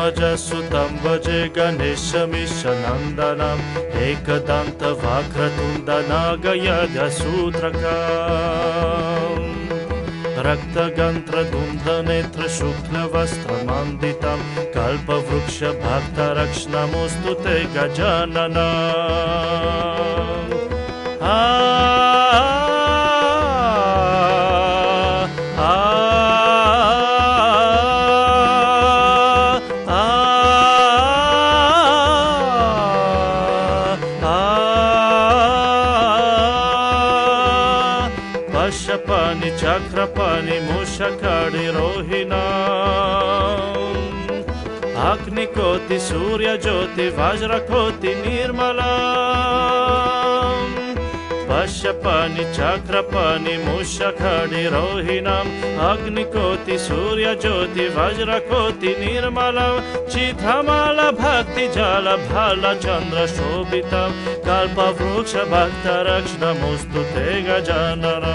हेमजसुतं भजे गणेशमीशनन्दनम् एकदन्तवक्रतुण्डनागयजसूत्रकम् रक्तगन्त्रधुन्धनेत्रशुक्लवस्त्रमण्डितं कल्पवृक्षभक्तरक्ष्णमोऽस्तु ते गजानन। पशपानि चक्रपानि मूषकडिरोहिणाम् अग्निकोटि सूर्यज्योति वज्रकोटि निर्मलाम् पशपानि चक्रपानि मूषकडिरोहिणाम् अग्निकोटि सूर्यज्योति वज्रकोटि निर्मलाम् चित्रमाला भक्तिजल भालचन्द्रशोभितं कल्पवृक्षभक्तरक्ष्णमोऽस्तु ते गजानन।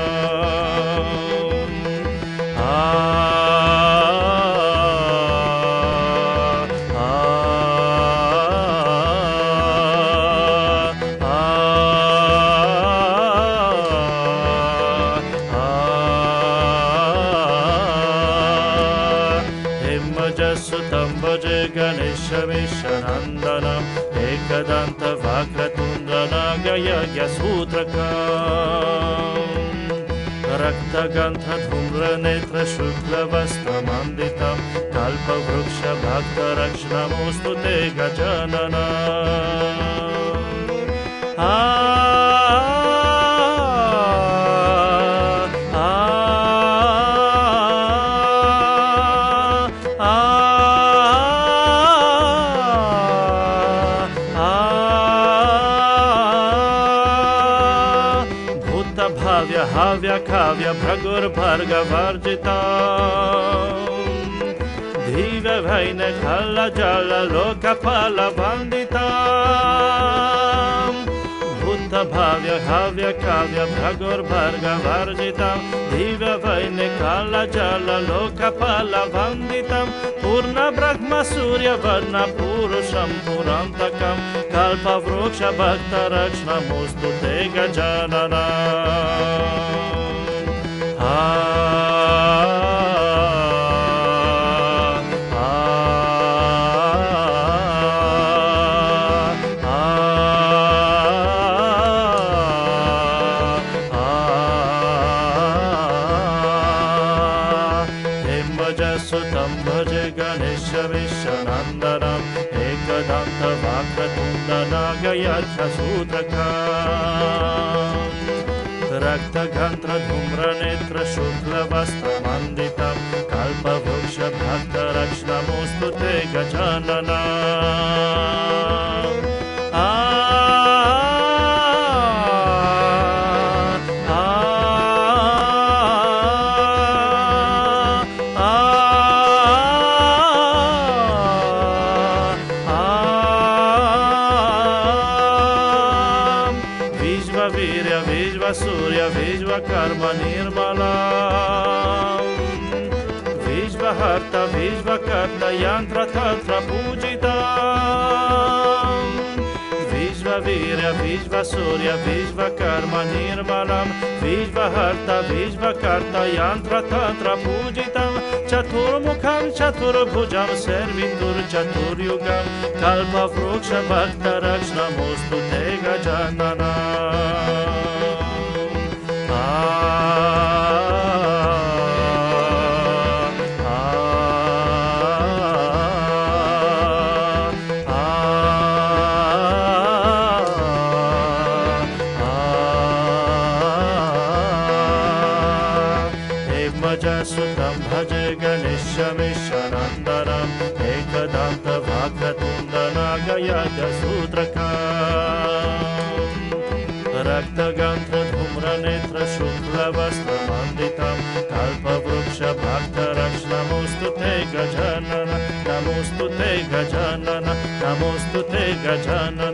हेमजसुतं भजे गणेशमीशनन्दनम् एकदन्तवक्रतुण्डनागयज्ञसूत्रकम् रक्तगन्धधूम्रनेत्रशुक्लवस्त्रमण्डितं कल्पवृक्षभक्तरक्ष्णमोऽस्तु ते गजानन। भाव्य हाव्य काव्य भृगुर्भर्गवर्जिता दिव्य भैन खल जल लोकपाल वन्दिता भूत भाव्य हाव्य काव्य भृगुर्भर्गवर्जिता दिव्य भैन खल जल लोकपाल वन्दितं पूर्ण ब्रह्म सूर्य वर्ण पुरुषं पुरान्तकं कल्पवृक्षभक्तरक्ष्णमोऽस्तु ते गजानन। हेमजसुतं भजे गणेशमीशनन्दनम् एकदन्तवक्रतुण्डनागयज्ञसूत्रकम् रक्तगन्धधूम्रनेत्रशुक्लवस्त्रमण्डितं कल्पवृक्षभक्तरक्ष्णमोऽस्तु ते गजानन। विश्ववीर्य विश्वसूर्य विश्वकर्म निर्मला विश्वहर्ता विश्वकर्ता यन्त्रतन्त्र पूजिता विश्ववीर्य विश्वसूर्य विश्वकर्म निर्मलं विश्वहर्ता विश्वकर्ता यन्त्रतन्त्र पूजितं चतुर्मुखं चतुर्भुजं सर्वितुर्चतुर्युगं कल्पवृक्षभक्तरक्ष्णमोऽस्तु ते गजानन। हेमजसुतं भजे गणेशमीशनन्दनम् एकदन्तवक्रतुण्डनागयज्ञसूत्रकम् रक्तगन्धधूम्रनेत्रशुक्लवस्त्रमण्डितं कल्पवृक्षभक्तरक्ष्णमोऽस्तु ते गजानन। नमोऽस्तु ते गजानन नमोऽस्तु ते गजानन।